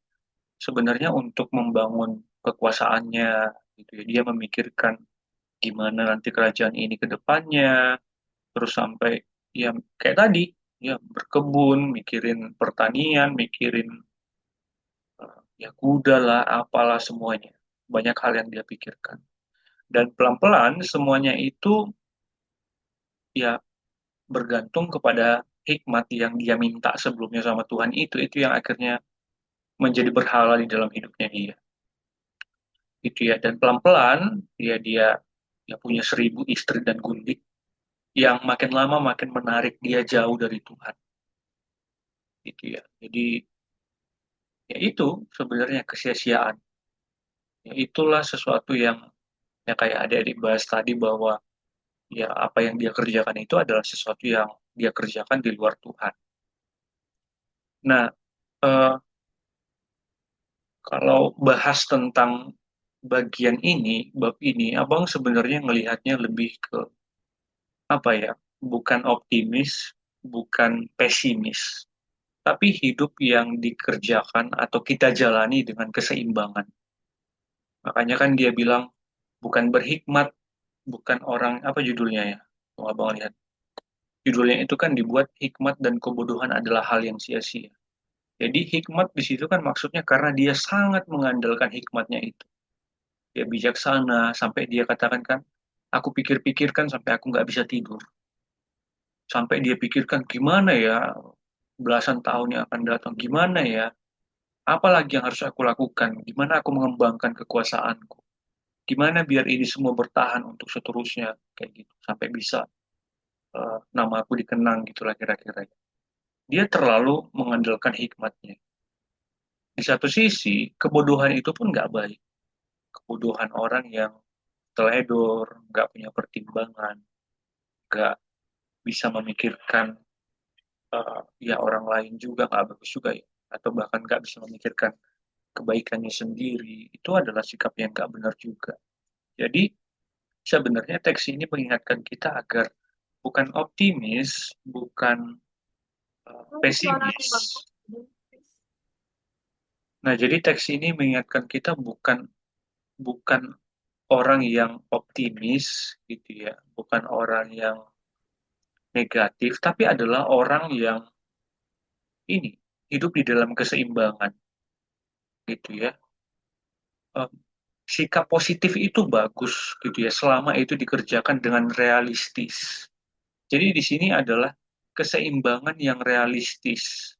sebenarnya untuk membangun kekuasaannya gitu ya. Dia memikirkan gimana nanti kerajaan ini ke depannya, terus sampai ya kayak tadi ya berkebun, mikirin pertanian, mikirin ya kuda lah, apalah semuanya. Banyak hal yang dia pikirkan. Dan pelan-pelan semuanya itu ya bergantung kepada hikmat yang dia minta sebelumnya sama Tuhan itu yang akhirnya menjadi berhala di dalam hidupnya dia. Gitu ya. Dan pelan-pelan dia dia punya 1.000 istri dan gundik yang makin lama makin menarik dia jauh dari Tuhan. Gitu ya. Jadi ya itu sebenarnya kesia-siaan. Ya itulah sesuatu yang ya kayak adik-adik bahas tadi bahwa ya apa yang dia kerjakan itu adalah sesuatu yang dia kerjakan di luar Tuhan. Nah, eh, kalau bahas tentang bagian ini, bab ini, Abang sebenarnya ngelihatnya lebih ke apa ya? Bukan optimis, bukan pesimis, tapi hidup yang dikerjakan atau kita jalani dengan keseimbangan. Makanya kan dia bilang bukan berhikmat, bukan orang apa judulnya ya? Kalau Abang lihat. Judulnya itu kan dibuat hikmat dan kebodohan adalah hal yang sia-sia. Jadi hikmat di situ kan maksudnya karena dia sangat mengandalkan hikmatnya itu. Dia bijaksana sampai dia katakan kan, aku pikir-pikirkan sampai aku nggak bisa tidur. Sampai dia pikirkan gimana ya belasan tahun yang akan datang, gimana ya, apa lagi yang harus aku lakukan, gimana aku mengembangkan kekuasaanku, gimana biar ini semua bertahan untuk seterusnya, kayak gitu, sampai bisa nama aku dikenang gitulah kira-kira. Dia terlalu mengandalkan hikmatnya. Di satu sisi, kebodohan itu pun nggak baik. Kebodohan orang yang teledor, nggak punya pertimbangan, nggak bisa memikirkan ya orang lain juga nggak bagus juga ya, atau bahkan nggak bisa memikirkan kebaikannya sendiri, itu adalah sikap yang nggak benar juga. Jadi sebenarnya teks ini mengingatkan kita agar bukan optimis, bukan Suara aku pesimis. bang. Nah, jadi teks ini mengingatkan kita bukan bukan orang yang optimis gitu ya, bukan orang yang negatif, tapi adalah orang yang ini hidup di dalam keseimbangan gitu ya. Em, Sikap positif itu bagus gitu ya, selama itu dikerjakan dengan realistis. Jadi di sini adalah keseimbangan yang realistis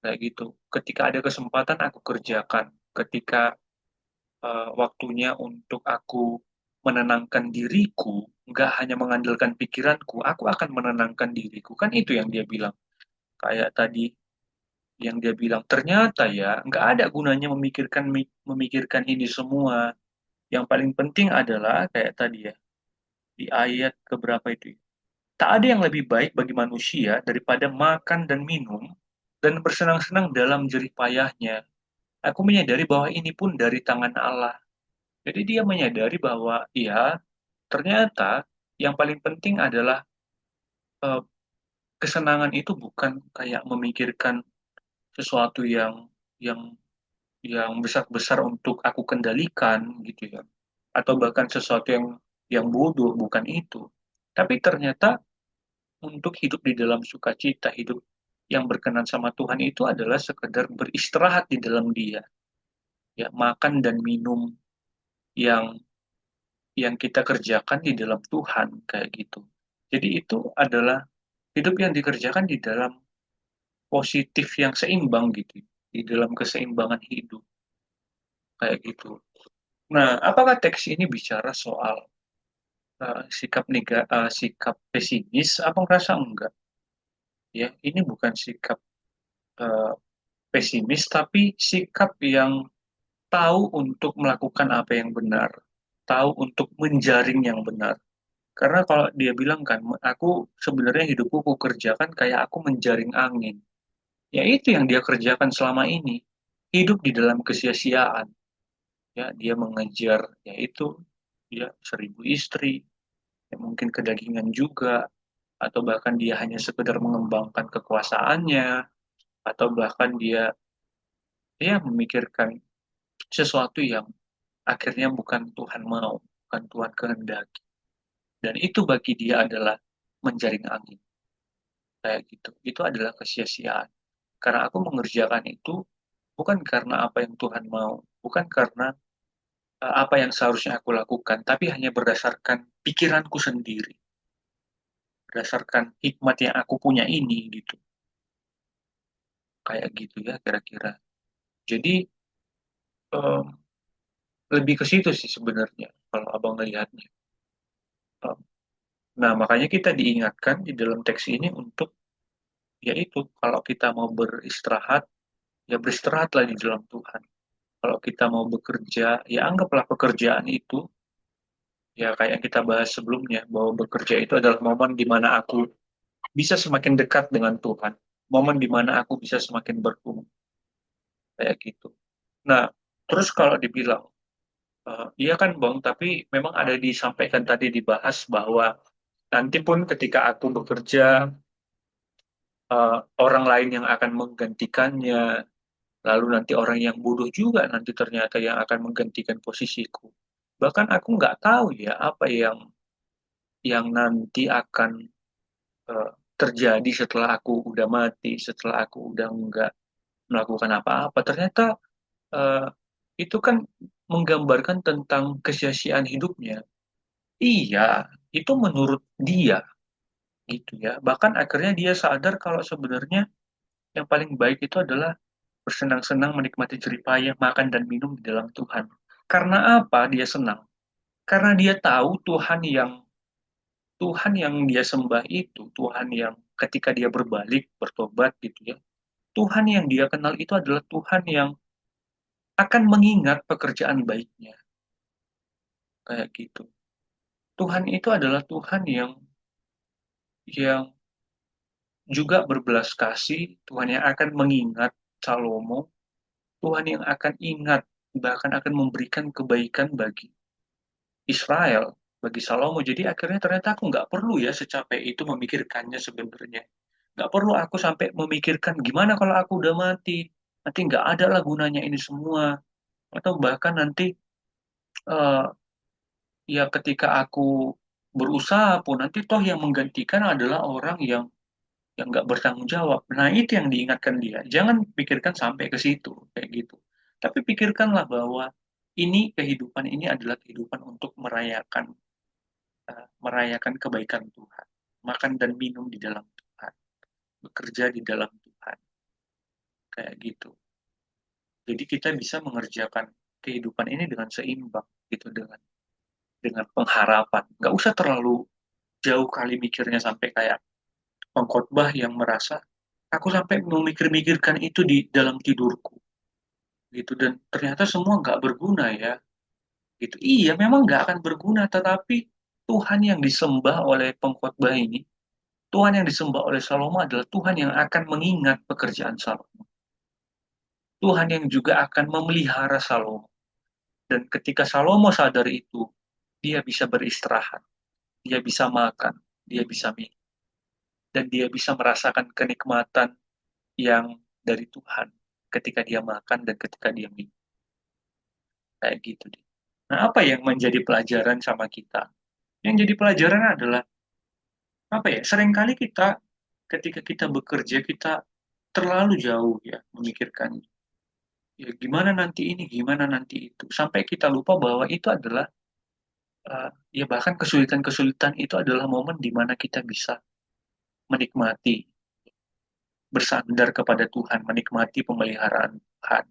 kayak gitu. Ketika ada kesempatan aku kerjakan, ketika waktunya untuk aku menenangkan diriku, nggak hanya mengandalkan pikiranku, aku akan menenangkan diriku. Kan itu yang dia bilang. Kayak tadi yang dia bilang, ternyata ya nggak ada gunanya memikirkan ini semua. Yang paling penting adalah kayak tadi ya, di ayat keberapa itu ya, tak ada yang lebih baik bagi manusia daripada makan dan minum dan bersenang-senang dalam jerih payahnya. Aku menyadari bahwa ini pun dari tangan Allah. Jadi dia menyadari bahwa ya ternyata yang paling penting adalah eh, kesenangan itu bukan kayak memikirkan sesuatu yang yang besar-besar untuk aku kendalikan gitu ya. Atau bahkan sesuatu yang bodoh, bukan itu. Tapi ternyata untuk hidup di dalam sukacita, hidup yang berkenan sama Tuhan itu adalah sekedar beristirahat di dalam Dia, ya makan dan minum yang yang kita kerjakan di dalam Tuhan kayak gitu. Jadi itu adalah hidup yang dikerjakan di dalam positif yang seimbang gitu, di dalam keseimbangan hidup kayak gitu. Nah, apakah teks ini bicara soal sikap pesimis? Apa ngerasa enggak? Ya, ini bukan sikap eh, pesimis, tapi sikap yang tahu untuk melakukan apa yang benar, tahu untuk menjaring yang benar. Karena kalau dia bilang kan, aku sebenarnya hidupku ku kerjakan kayak aku menjaring angin. Ya itu yang dia kerjakan selama ini. Hidup di dalam kesia-siaan. Ya, dia mengejar, yaitu dia 1.000 istri, ya mungkin kedagingan juga, atau bahkan dia hanya sekedar mengembangkan kekuasaannya, atau bahkan dia memikirkan sesuatu yang akhirnya bukan Tuhan mau, bukan Tuhan kehendaki. Dan itu bagi dia adalah menjaring angin, kayak gitu. Itu adalah kesia-siaan. Karena aku mengerjakan itu bukan karena apa yang Tuhan mau, bukan karena apa yang seharusnya aku lakukan, tapi hanya berdasarkan pikiranku sendiri, berdasarkan hikmat yang aku punya ini, gitu. Kayak gitu ya, kira-kira. Jadi, em, lebih ke situ sih sebenarnya, kalau abang melihatnya. Nah, makanya kita diingatkan di dalam teks ini untuk, yaitu, kalau kita mau beristirahat, ya beristirahatlah di dalam Tuhan. Kalau kita mau bekerja, ya anggaplah pekerjaan itu Ya kayak yang kita bahas sebelumnya, bahwa bekerja itu adalah momen di mana aku bisa semakin dekat dengan Tuhan. Momen di mana aku bisa semakin bertumbuh. Kayak gitu. Nah, terus kalau dibilang, iya kan Bang, tapi memang ada disampaikan tadi dibahas bahwa nanti pun ketika aku bekerja, orang lain yang akan menggantikannya, lalu nanti orang yang bodoh juga nanti ternyata yang akan menggantikan posisiku. Bahkan aku nggak tahu ya apa yang nanti akan eh, terjadi setelah aku udah mati, setelah aku udah nggak melakukan apa-apa. Ternyata eh, itu kan menggambarkan tentang kesia-siaan hidupnya. Iya, itu menurut dia gitu ya. Bahkan akhirnya dia sadar kalau sebenarnya yang paling baik itu adalah bersenang-senang menikmati jerih payah, makan dan minum di dalam Tuhan. Karena apa dia senang? Karena dia tahu Tuhan yang dia sembah itu, Tuhan yang ketika dia berbalik, bertobat gitu ya. Tuhan yang dia kenal itu adalah Tuhan yang akan mengingat pekerjaan baiknya, kayak gitu. Tuhan itu adalah Tuhan yang juga berbelas kasih, Tuhan yang akan mengingat Salomo, Tuhan yang akan ingat, bahkan akan memberikan kebaikan bagi Israel, bagi Salomo. Jadi akhirnya ternyata aku nggak perlu ya secapek itu memikirkannya sebenarnya. Nggak perlu aku sampai memikirkan gimana kalau aku udah mati, nanti nggak ada lah gunanya ini semua. Atau bahkan nanti eh, ya ketika aku berusaha pun nanti toh yang menggantikan adalah orang yang nggak bertanggung jawab. Nah, itu yang diingatkan dia. Jangan pikirkan sampai ke situ, kayak gitu. Tapi pikirkanlah bahwa kehidupan ini adalah kehidupan untuk merayakan kebaikan Tuhan. Makan dan minum di dalam Tuhan. Bekerja di dalam Tuhan. Kayak gitu. Jadi kita bisa mengerjakan kehidupan ini dengan seimbang, gitu, dengan pengharapan. Nggak usah terlalu jauh kali mikirnya sampai kayak pengkhotbah yang merasa, aku sampai memikir-mikirkan itu di dalam tidurku. Gitu, dan ternyata semua nggak berguna ya. Gitu. Iya, memang nggak akan berguna, tetapi Tuhan yang disembah oleh pengkhotbah ini, Tuhan yang disembah oleh Salomo adalah Tuhan yang akan mengingat pekerjaan Salomo. Tuhan yang juga akan memelihara Salomo. Dan ketika Salomo sadar itu, dia bisa beristirahat, dia bisa makan, dia bisa minum, dan dia bisa merasakan kenikmatan yang dari Tuhan ketika dia makan dan ketika dia minum. Kayak gitu deh. Nah, apa yang menjadi pelajaran sama kita? Yang jadi pelajaran adalah apa ya? Seringkali kita ketika kita bekerja kita terlalu jauh ya memikirkan ya gimana nanti ini, gimana nanti itu, sampai kita lupa bahwa itu adalah ya bahkan kesulitan-kesulitan itu adalah momen di mana kita bisa menikmati, bersandar kepada Tuhan, menikmati pemeliharaan Tuhan,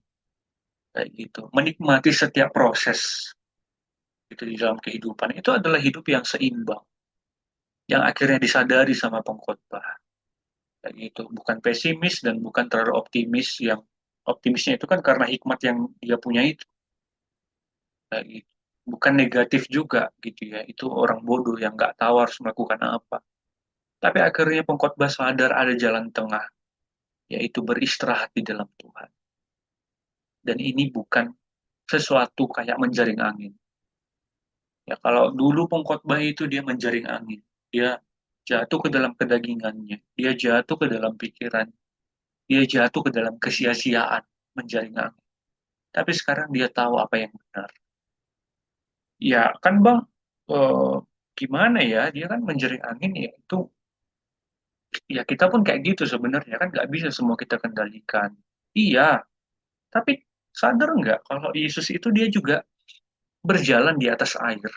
kayak gitu, menikmati setiap proses itu di dalam kehidupan. Itu adalah hidup yang seimbang, yang akhirnya disadari sama pengkhotbah. Kayak gitu, bukan pesimis dan bukan terlalu optimis. Yang optimisnya itu kan karena hikmat yang dia punya itu, kayak gitu. Bukan negatif juga gitu ya, itu orang bodoh yang nggak tahu harus melakukan apa. Tapi akhirnya pengkhotbah sadar ada jalan tengah, yaitu beristirahat di dalam Tuhan. Dan ini bukan sesuatu kayak menjaring angin. Ya, kalau dulu pengkhotbah itu dia menjaring angin, dia jatuh ke dalam kedagingannya, dia jatuh ke dalam pikiran, dia jatuh ke dalam kesia-siaan menjaring angin. Tapi sekarang dia tahu apa yang benar. Ya kan Bang, eh, gimana ya, dia kan menjaring angin ya itu, ya kita pun kayak gitu sebenarnya kan nggak bisa semua kita kendalikan. Iya, tapi sadar nggak kalau Yesus itu dia juga berjalan di atas air.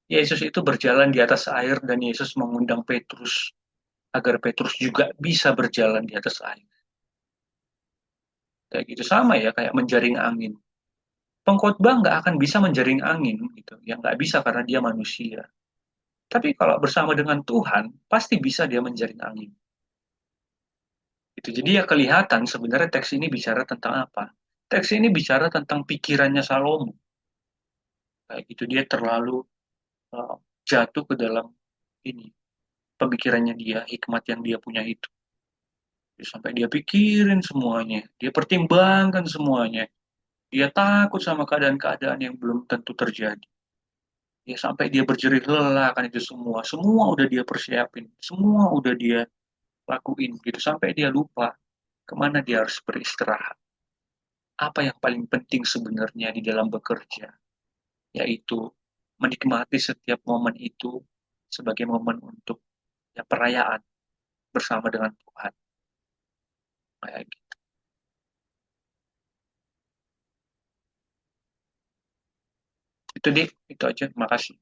Yesus itu berjalan di atas air dan Yesus mengundang Petrus agar Petrus juga bisa berjalan di atas air. Kayak gitu sama ya kayak menjaring angin. Pengkhotbah nggak akan bisa menjaring angin gitu. Ya nggak bisa karena dia manusia. Tapi kalau bersama dengan Tuhan pasti bisa dia menjaring angin. Itu jadi ya kelihatan sebenarnya teks ini bicara tentang apa. Teks ini bicara tentang pikirannya Salomo. kayak gitu. Dia terlalu uh, jatuh ke dalam ini pemikirannya dia, hikmat yang dia punya itu. Sampai dia pikirin semuanya, dia pertimbangkan semuanya, dia takut sama keadaan-keadaan yang belum tentu terjadi. Ya sampai dia berjerih lelah kan itu semua. Semua udah dia persiapin, semua udah dia lakuin gitu sampai dia lupa kemana dia harus beristirahat. Apa yang paling penting sebenarnya di dalam bekerja, yaitu menikmati setiap momen itu sebagai momen untuk ya perayaan bersama dengan Tuhan. Kayak gitu. Itu deh, itu aja. Makasih.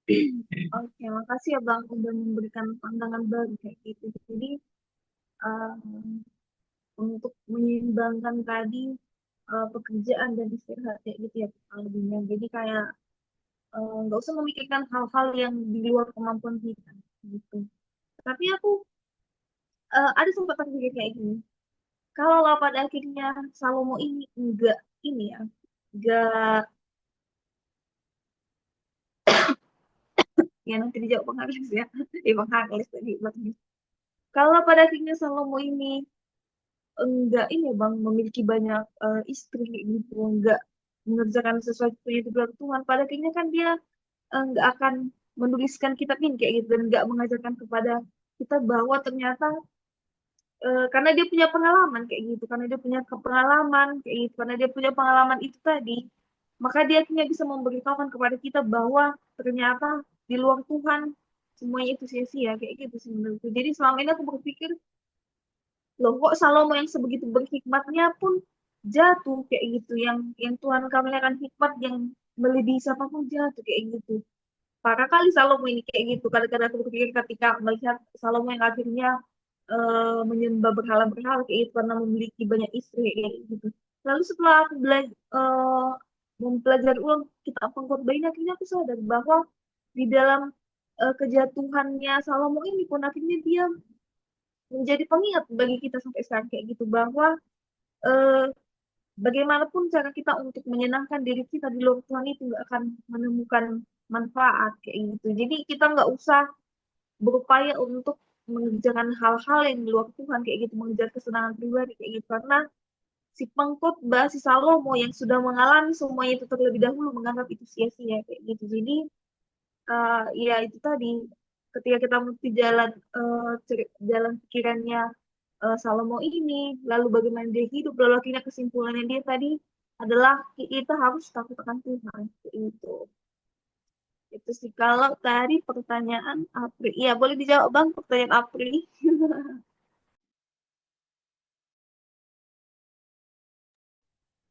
Oke, makasih ya Bang udah memberikan pandangan baru kayak gitu. Jadi um, untuk menyeimbangkan tadi pekerjaan dan istirahat kayak gitu ya lebihnya. Jadi kayak nggak usah memikirkan hal-hal yang di luar kemampuan kita gitu. Tapi aku ada sempat terpikir kayak gini. Kalau pada akhirnya Salomo ini enggak ini ya, enggak ya nanti dijawab Bang Haris ya, Bang Haris tadi Bang. Kalau pada akhirnya Salomo ini enggak ini ya Bang memiliki banyak istri kayak gitu, enggak mengerjakan sesuatu yang dibilang Tuhan, pada akhirnya kan dia enggak akan menuliskan kitab ini kayak gitu dan enggak mengajarkan kepada kita bahwa ternyata karena dia punya pengalaman kayak gitu, karena dia punya pengalaman kayak gitu, karena dia punya pengalaman itu tadi, maka dia akhirnya bisa memberitahukan kepada kita bahwa ternyata di luar Tuhan semuanya itu sia-sia kayak gitu sih menurutku. Jadi selama ini aku berpikir, loh kok Salomo yang sebegitu berhikmatnya pun jatuh kayak gitu, yang Tuhan karuniakan hikmat yang melebihi siapapun jatuh kayak gitu. Parah kali Salomo ini kayak gitu. Kadang-kadang aku berpikir ketika melihat Salomo yang akhirnya menyembah berhala-berhala kayak gitu karena memiliki banyak istri kayak gitu. Lalu setelah aku belajar mempelajari ulang kitab pengkhotbah ini, akhirnya aku sadar bahwa di dalam kejatuhannya Salomo ini pun akhirnya dia menjadi pengingat bagi kita sampai sekarang kayak gitu bahwa eh, bagaimanapun cara kita untuk menyenangkan diri kita di luar Tuhan itu nggak akan menemukan manfaat kayak gitu. Jadi kita nggak usah berupaya untuk mengerjakan hal-hal yang di luar Tuhan kayak gitu, mengejar kesenangan pribadi kayak gitu. Karena si pengkhotbah, si Salomo yang sudah mengalami semuanya itu terlebih dahulu menganggap itu sia-sia kayak gitu. Jadi ya itu tadi ketika kita mesti jalan jalan pikirannya Salomo ini, lalu bagaimana dia hidup, lalu akhirnya kesimpulannya dia tadi adalah kita harus takut akan Tuhan. Itu. Itu sih kalau tadi pertanyaan Apri. Iya, boleh dijawab Bang pertanyaan Apri.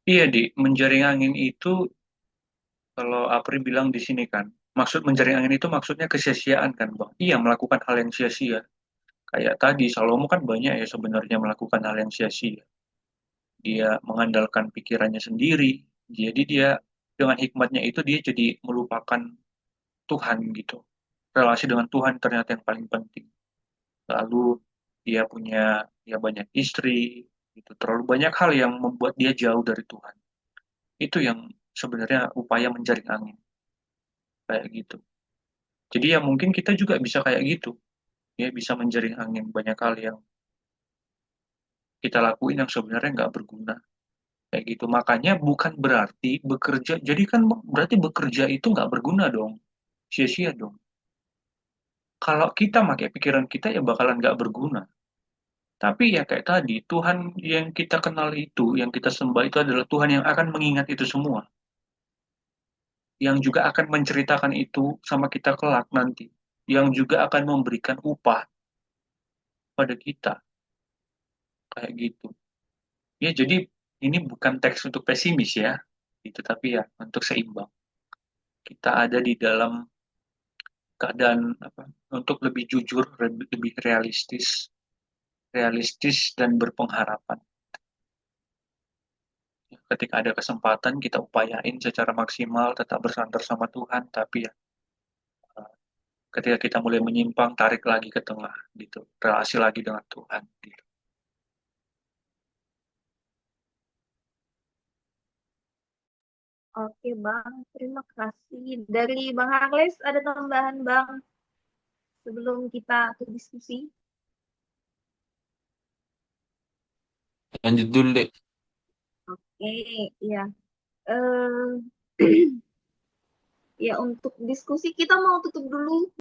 Iya, Di. Menjaring angin itu, kalau Apri bilang di sini kan, maksud menjaring angin itu maksudnya kesia-siaan kan, Bang? Iya, melakukan hal yang sia-sia. Kayak tadi, Salomo kan banyak ya sebenarnya melakukan hal yang sia-sia. Dia mengandalkan pikirannya sendiri. Jadi dia dengan hikmatnya itu dia jadi melupakan Tuhan gitu. Relasi dengan Tuhan ternyata yang paling penting. Lalu dia punya ya banyak istri, gitu. Terlalu banyak hal yang membuat dia jauh dari Tuhan. Itu yang sebenarnya upaya menjaring angin kayak gitu. Jadi ya mungkin kita juga bisa kayak gitu, ya bisa menjaring angin banyak hal yang kita lakuin yang sebenarnya nggak berguna kayak gitu. Makanya bukan berarti bekerja, jadi kan berarti bekerja itu nggak berguna dong, sia-sia dong. Kalau kita pakai pikiran kita ya bakalan nggak berguna. Tapi ya kayak tadi, Tuhan yang kita kenal itu, yang kita sembah itu adalah Tuhan yang akan mengingat itu semua. Yang juga akan menceritakan itu sama kita kelak nanti. Yang juga akan memberikan upah pada kita. Kayak gitu. Ya, jadi ini bukan teks untuk pesimis ya. Itu tapi ya untuk seimbang. Kita ada di dalam keadaan apa? Untuk lebih jujur, lebih realistis, realistis dan berpengharapan. Ketika ada kesempatan kita upayain secara maksimal tetap bersandar sama Tuhan, tapi ya ketika kita mulai menyimpang tarik lagi ke tengah gitu, relasi lagi dengan Tuhan gitu. Oke, Bang. Terima kasih. Dari Bang Harles, ada tambahan, Bang, sebelum kita ke diskusi? Lanjut dulu deh. Oke, ya. Eh, ya, untuk diskusi kita mau tutup dulu.